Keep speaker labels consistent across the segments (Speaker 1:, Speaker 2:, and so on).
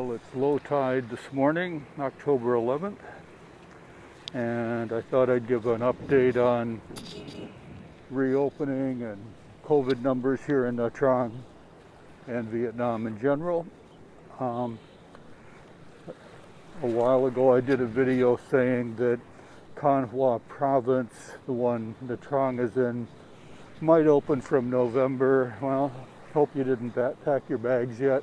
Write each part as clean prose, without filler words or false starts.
Speaker 1: Well, it's low tide this morning, October 11th, and I thought I'd give an update on reopening and COVID numbers here in Nha Trang and Vietnam in general. A while ago I did a video saying that Khan Hoa province, the one Nha Trang is in, might open from November. Well, hope you didn't pack your bags yet.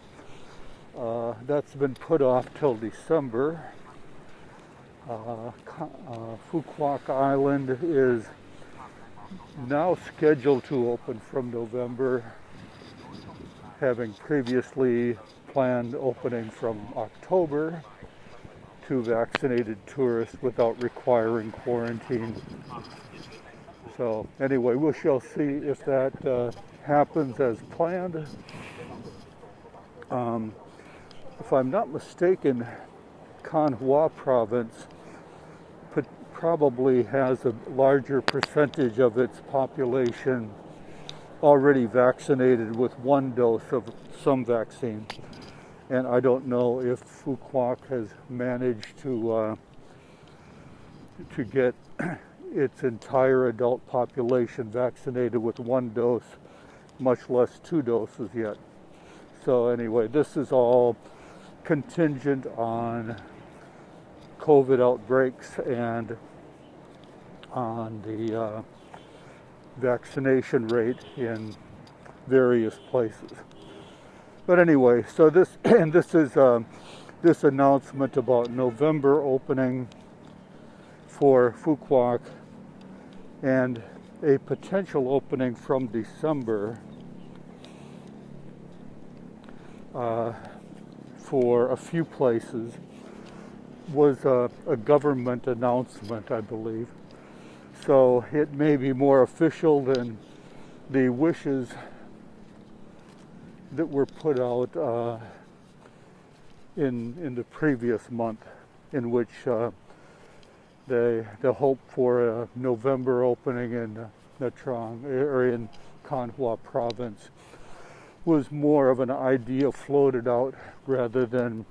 Speaker 1: That's been put off till December. Phu Quoc Island is now scheduled to open from November, having previously planned opening from October to vaccinated tourists without requiring quarantine. So anyway, we shall see if that happens as planned. If I'm not mistaken, Khan Hoa province probably has a larger percentage of its population already vaccinated with one dose of some vaccine. And I don't know if Phu Quoc has managed to get its entire adult population vaccinated with one dose, much less two doses yet. So anyway, this is all contingent on COVID outbreaks and on the vaccination rate in various places. But anyway, so this is this announcement about November opening for Phu Quoc and a potential opening from December for a few places was a government announcement, I believe. So it may be more official than the wishes that were put out in the previous month, in which the hope for a November opening in Nha Trang or in Khan Hoa province was more of an idea floated out rather than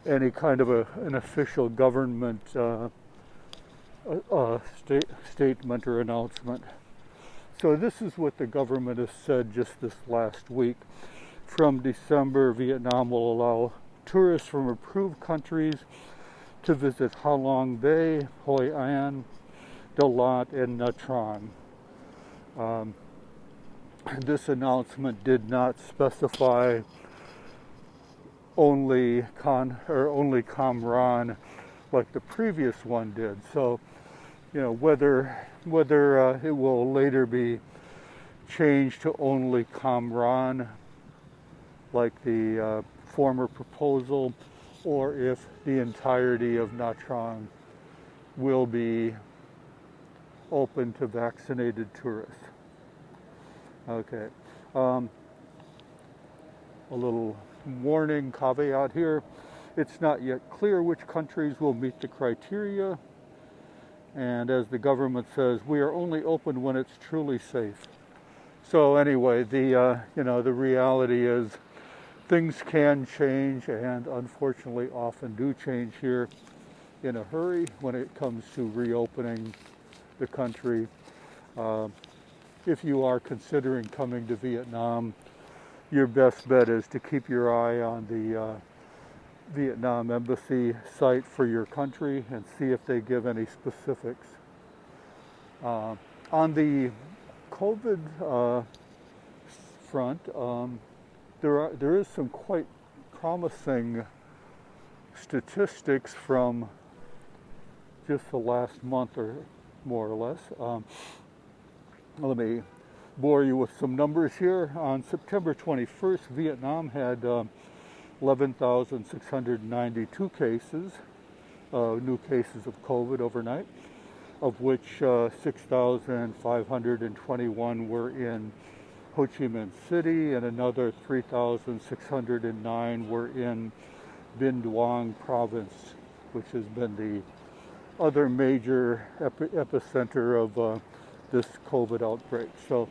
Speaker 1: any kind of an official government statement or announcement. So this is what the government has said just this last week. From December, Vietnam will allow tourists from approved countries to visit Ha Long Bay, Hoi An, Dalat, and Nha Trang. This announcement did not specify only Cam Ranh like the previous one did. So, whether it will later be changed to only Cam Ranh like the former proposal, or if the entirety of Nha Trang will be open to vaccinated tourists. Okay. A little warning caveat here. It's not yet clear which countries will meet the criteria. And as the government says, we are only open when it's truly safe. So anyway, the reality is things can change, and unfortunately often do change here in a hurry when it comes to reopening the country. If you are considering coming to Vietnam, your best bet is to keep your eye on the Vietnam Embassy site for your country and see if they give any specifics. On the COVID front, there is some quite promising statistics from just the last month, or more or less. Let me bore you with some numbers here. On September 21st, Vietnam had 11,692 cases, new cases of COVID overnight, of which 6,521 were in Ho Chi Minh City, and another 3,609 were in Binh Duong province, which has been the other major epicenter of this COVID outbreak. So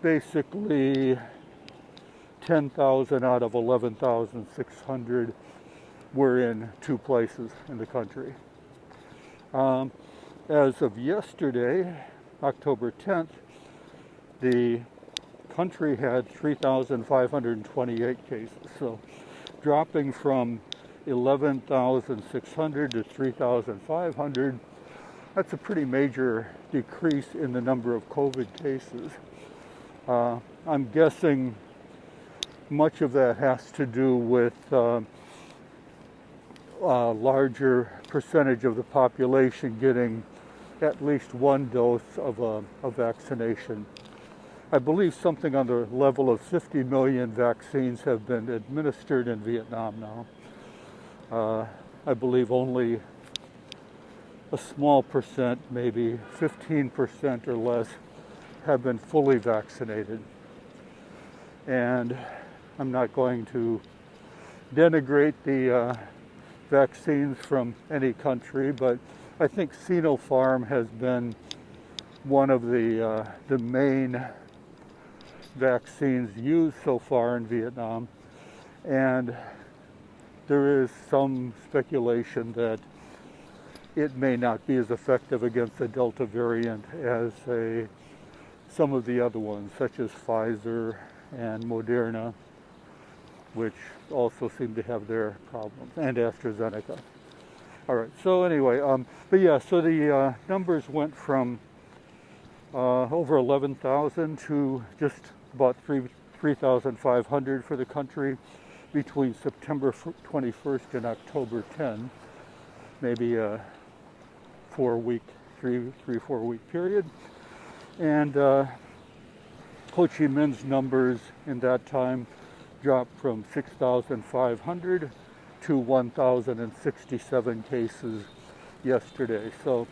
Speaker 1: basically 10,000 out of 11,600 were in 2 places in the country. As of yesterday, October 10th, the country had 3,528 cases. So dropping from 11,600 to 3,500, that's a pretty major decrease in the number of COVID cases. I'm guessing much of that has to do with a larger percentage of the population getting at least one dose of a vaccination. I believe something on the level of 50 million vaccines have been administered in Vietnam now. I believe only a small percent, maybe 15% or less, have been fully vaccinated. And I'm not going to denigrate the vaccines from any country, but I think Sinopharm has been one of the main vaccines used so far in Vietnam, and there is some speculation that it may not be as effective against the Delta variant as some of the other ones, such as Pfizer and Moderna, which also seem to have their problems, and AstraZeneca. All right, so anyway, but yeah, so the numbers went from over 11,000 to just about 3,500 for the country between September 21st and October 10, maybe a 4-week, 4-week period. And Ho Chi Minh's numbers in that time dropped from 6,500 to 1,067 cases yesterday. So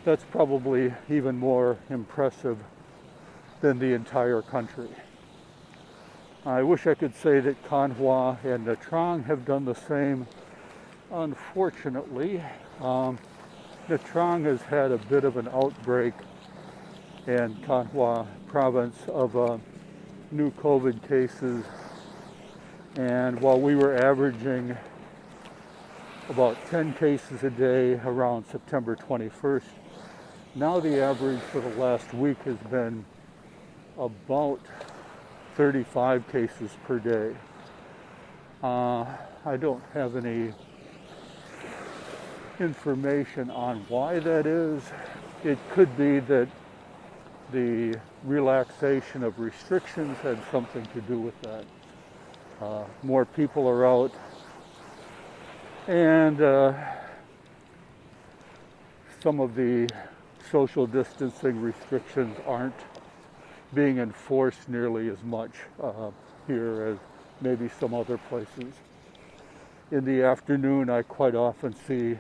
Speaker 1: that's probably even more impressive than the entire country. I wish I could say that Khan Hoa and Nha Trang have done the same. Unfortunately, Nha Trang has had a bit of an outbreak in Khan Hoa province of new COVID cases. And while we were averaging about 10 cases a day around September 21st, now the average for the last week has been about 35 cases per day. I don't have any information on why that is. It could be that the relaxation of restrictions had something to do with that. More people are out, and some of the social distancing restrictions aren't being enforced nearly as much here as maybe some other places. In the afternoon, I quite often see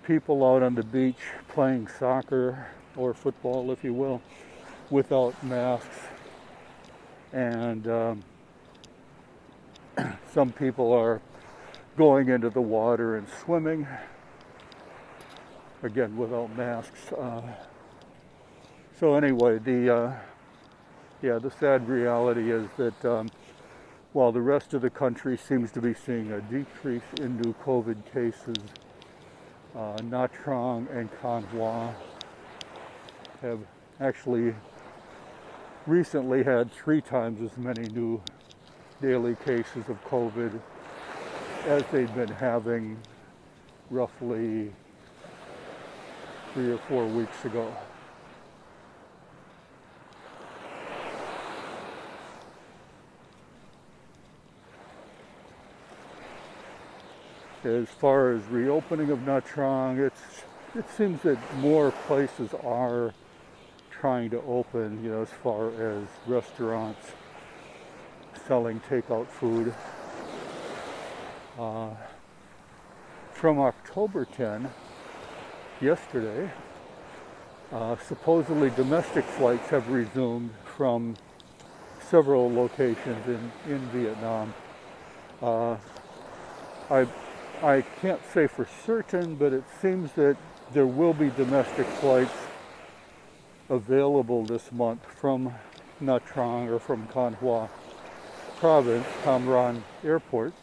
Speaker 1: people out on the beach playing soccer or football, if you will, without masks. And some people are going into the water and swimming, again without masks. So anyway, the sad reality is that while the rest of the country seems to be seeing a decrease in new COVID cases, Nha Trang and Khan Hoa have actually recently had 3 times as many new daily cases of COVID as they'd been having roughly 3 or 4 weeks ago. As far as reopening of Nha Trang, it seems that more places are trying to open, as far as restaurants selling takeout food. From October 10, yesterday, supposedly domestic flights have resumed from several locations in Vietnam. I can't say for certain, but it seems that there will be domestic flights available this month from Nha Trang or from Khan Hoa. province, Cam Ranh Airport,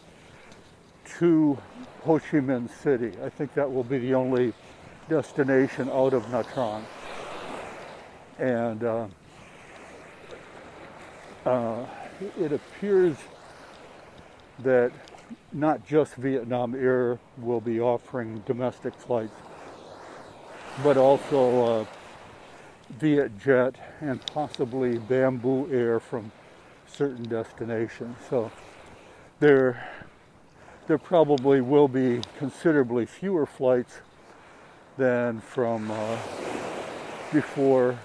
Speaker 1: to Ho Chi Minh City. I think that will be the only destination out of Nha Trang. And it appears that not just Vietnam Air will be offering domestic flights, but also Vietjet and possibly Bamboo Air from certain destinations. So there probably will be considerably fewer flights than from before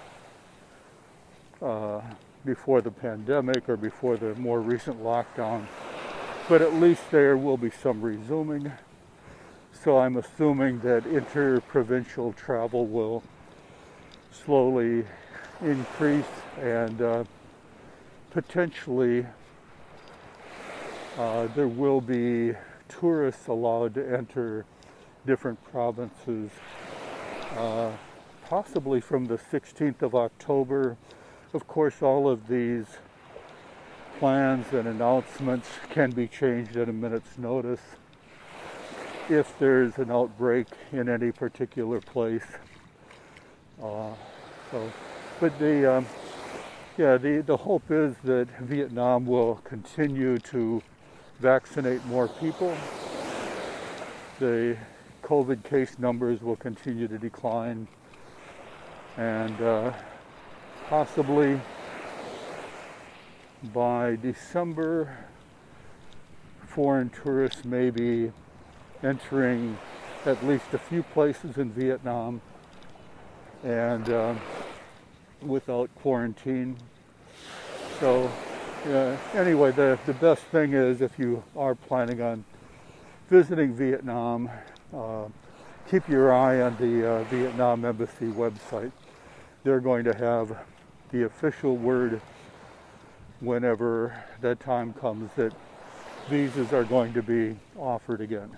Speaker 1: the pandemic or before the more recent lockdown. But at least there will be some resuming. So I'm assuming that interprovincial travel will slowly increase, and potentially there will be tourists allowed to enter different provinces, possibly from the 16th of October. Of course, all of these plans and announcements can be changed at a minute's notice if there's an outbreak in any particular place. But the hope is that Vietnam will continue to vaccinate more people. The COVID case numbers will continue to decline, and possibly by December, foreign tourists may be entering at least a few places in Vietnam and without quarantine. So anyway, the best thing is, if you are planning on visiting Vietnam, keep your eye on the Vietnam Embassy website. They're going to have the official word whenever that time comes that visas are going to be offered again.